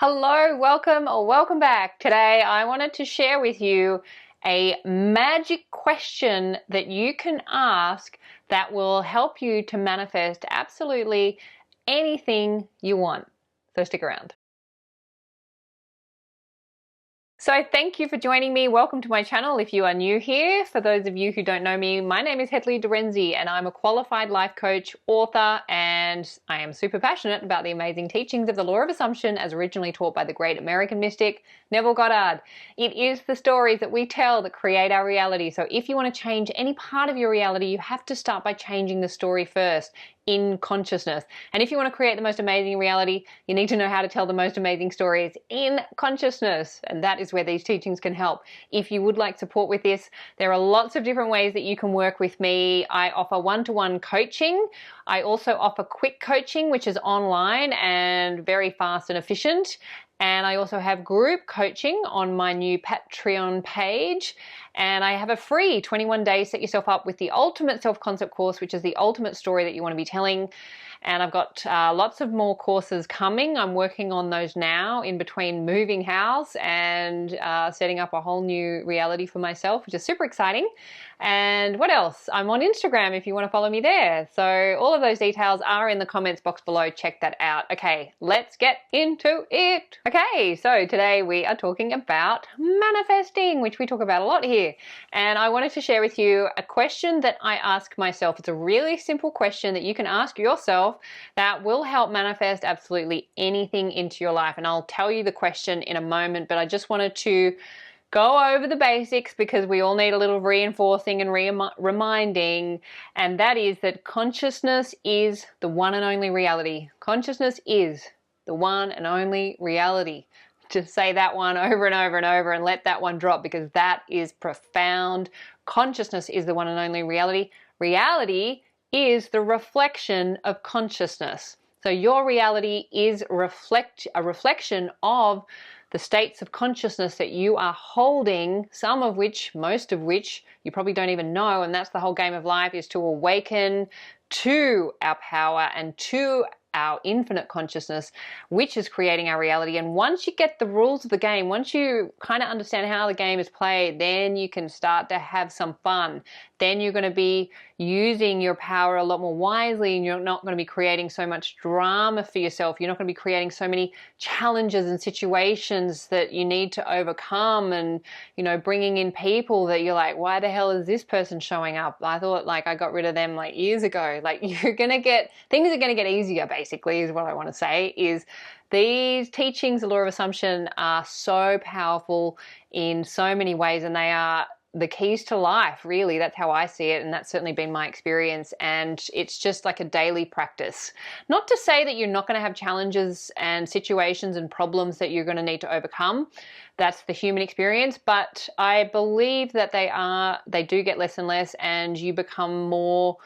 Hello, welcome or welcome back. Today I wanted to share with you a magic question that you can ask that will help you to manifest absolutely anything you want. So stick around. So thank you for joining me. Welcome to my channel if you are new here. For those of you who don't know me, my name is Hedley Derenzie and I'm a qualified life coach, author, and I am super passionate about the amazing teachings of the law of assumption as originally taught by the great American mystic, Neville Goddard. It is the stories that we tell that create our reality. So if you want to change any part of your reality, you have to start by changing the story first in consciousness. And if you want to create the most amazing reality, you need to know how to tell the most amazing stories in consciousness. And that is where these teachings can help. If you would like support with this, there are lots of different ways that you can work with me. I offer one-to-one coaching. I also offer quick coaching, which is online and very fast and efficient. And I also have group coaching on my new Patreon page. And I have a free 21 days set yourself up with the ultimate self-concept course, which is the ultimate story that you want to be telling. And I've got lots of more courses coming. I'm working on those now in between moving house and setting up a whole new reality for myself, which is super exciting. And what else? I'm on Instagram if you want to follow me there. So all of those details are in the comments box below. Check that out. Okay, let's get into it. Okay, so today we are talking about manifesting, which we talk about a lot here. And I wanted to share with you a question that I ask myself. It's a really simple question that you can ask yourself that will help manifest absolutely anything into your life. And I'll tell you the question in a moment, but I just wanted to go over the basics because we all need a little reinforcing and reminding, and that is that consciousness is the one and only reality. Consciousness is the one and only reality. Just say that one over and over and over and let that one drop because that is profound. Consciousness is the one and only reality. Reality is the reflection of consciousness. So your reality is a reflection of the states of consciousness that you are holding, some of which, most of which, you probably don't even know. And that's the whole game of life, is to awaken to our power and to our infinite consciousness, which is creating our reality. And once you get the rules of the game, once you kind of understand how the game is played, then you can start to have some fun. Then you're going to be using your power a lot more wisely, and you're not going to be creating so much drama for yourself. You're not going to be creating so many challenges and situations that you need to overcome, and, you know, bringing in people that you're like, why the hell is this person showing up? I thought like I got rid of them like years ago. Like things are going to get easier, basically, is what I want to say. Is these teachings, the law of assumption, are so powerful in so many ways, and they are the keys to life, really. That's how I see it, and that's certainly been my experience. And it's just like a daily practice. Not to say that you're not going to have challenges and situations and problems that you're going to need to overcome. That's the human experience, but I believe that they do get less and less, and you become more,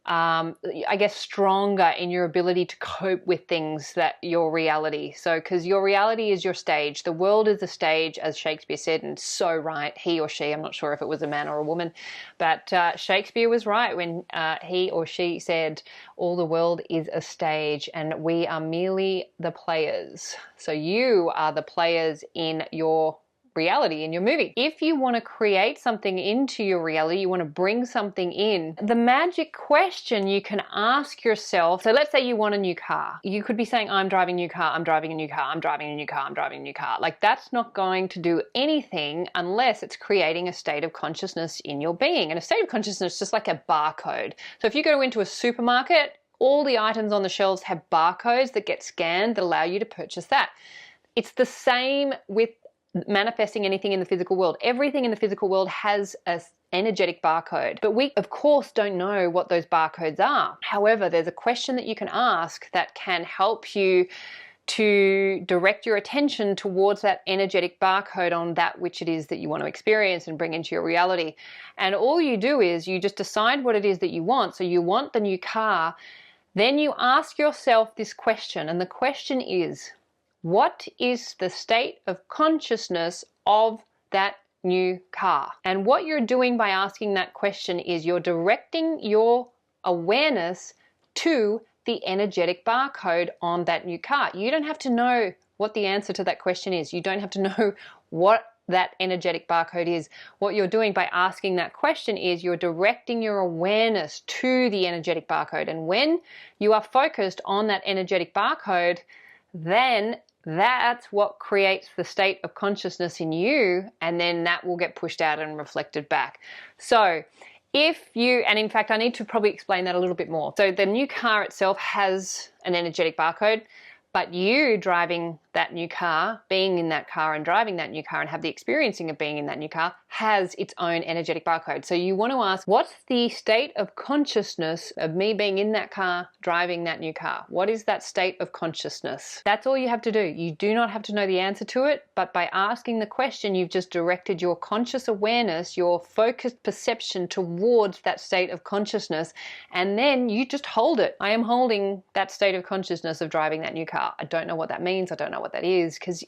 I guess, stronger in your ability to cope with things that your reality. So, because your reality is your stage. The world is a stage, as Shakespeare said, and so right. He or she, I'm not sure if it was a man or a woman, but Shakespeare was right when he or she said, all the world is a stage and we are merely the players. So you are the players in your reality, in your movie. If you want to create something into your reality, you want to bring something in, the magic question you can ask yourself, so let's say you want a new car. You could be saying, I'm driving a new car, I'm driving a new car, I'm driving a new car, I'm driving a new car. Like, that's not going to do anything unless it's creating a state of consciousness in your being. And a state of consciousness is just like a barcode. So if you go into a supermarket, all the items on the shelves have barcodes that get scanned that allow you to purchase that. It's the same with manifesting anything in the physical world. Everything in the physical world has an energetic barcode, but we of course don't know what those barcodes are. However, there's a question that you can ask that can help you to direct your attention towards that energetic barcode on that which it is that you want to experience and bring into your reality. And all you do is you just decide what it is that you want. So you want the new car, then you ask yourself this question, and the question is, what is the state of consciousness of that new car? And what you're doing by asking that question is you're directing your awareness to the energetic barcode on that new car. You don't have to know what the answer to that question is. You don't have to know what that energetic barcode is. What you're doing by asking that question is you're directing your awareness to the energetic barcode. And when you are focused on that energetic barcode, then that's what creates the state of consciousness in you, and then that will get pushed out and reflected back. So if you, and in fact I need to probably explain that a little bit more. So the new car itself has an energetic barcode, but you driving that new car, being in that car and driving that new car and have the experiencing of being in that new car has its own energetic barcode. So you want to ask, what's the state of consciousness of me being in that car, driving that new car? What is that state of consciousness? That's all you have to do. You do not have to know the answer to it, but by asking the question, you've just directed your conscious awareness, your focused perception towards that state of consciousness, and then you just hold it. I am holding that state of consciousness of driving that new car. I don't know what that means. I don't know what that is, because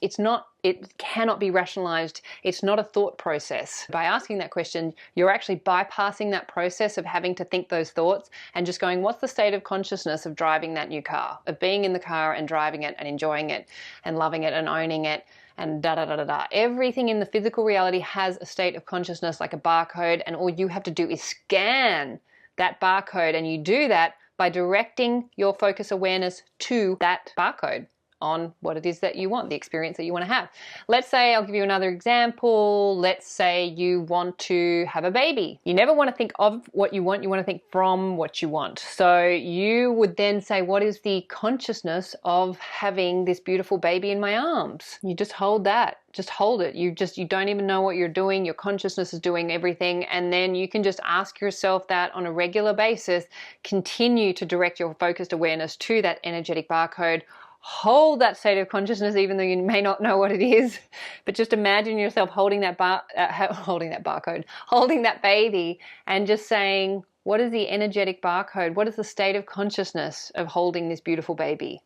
it cannot be rationalized. It's not a thought process. By asking that question, you're actually bypassing that process of having to think those thoughts and just going, what's the state of consciousness of driving that new car, of being in the car and driving it and enjoying it and loving it and owning it and da da da da da. Everything in the physical reality has a state of consciousness like a barcode, and all you have to do is scan that barcode, and you do that by directing your focus awareness to that barcode on what it is that you want, the experience that you want to have. Let's say, I'll give you another example. Let's say you want to have a baby. You never want to think of what you want to think from what you want. So you would then say, what is the consciousness of having this beautiful baby in my arms? You just hold that. Just hold it. You don't even know what you're doing. Your consciousness is doing everything. And then you can just ask yourself that on a regular basis. Continue to direct your focused awareness to that energetic barcode. Hold that state of consciousness, even though you may not know what it is, but just imagine yourself holding that barcode, holding that baby, and just saying, what is the energetic barcode? What is the state of consciousness of holding this beautiful baby?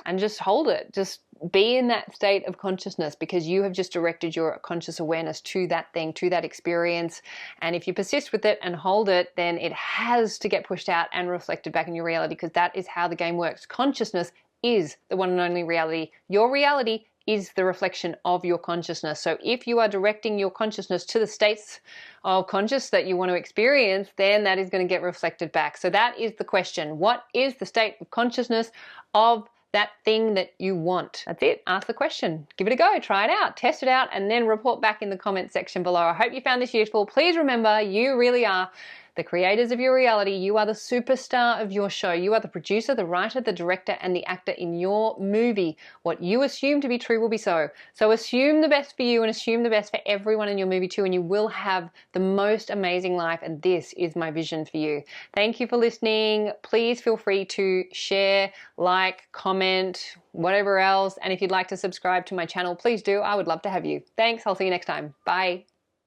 And just hold it. Just be in that state of consciousness, because you have just directed your conscious awareness to that thing, to that experience. And if you persist with it and hold it, then it has to get pushed out and reflected back in your reality, because that is how the game works. Consciousness is the one and only reality. Your reality is the reflection of your consciousness. So if you are directing your consciousness to the states of conscious that you want to experience, then that is going to get reflected back. So that is the question. What is the state of consciousness of that thing that you want? That's it. Ask the question. Give it a go. Try it out. Test it out, and then report back in the comment section below. I hope you found this useful. Please remember, you really are the creators of your reality. You are the superstar of your show. You are the producer, the writer, the director, and the actor in your movie. What you assume to be true will be so. So assume the best for you and assume the best for everyone in your movie too, and you will have the most amazing life, and this is my vision for you. Thank you for listening. Please feel free to share, like, comment, whatever else. And if you'd like to subscribe to my channel, please do. I would love to have you. Thanks. I'll see you next time. Bye.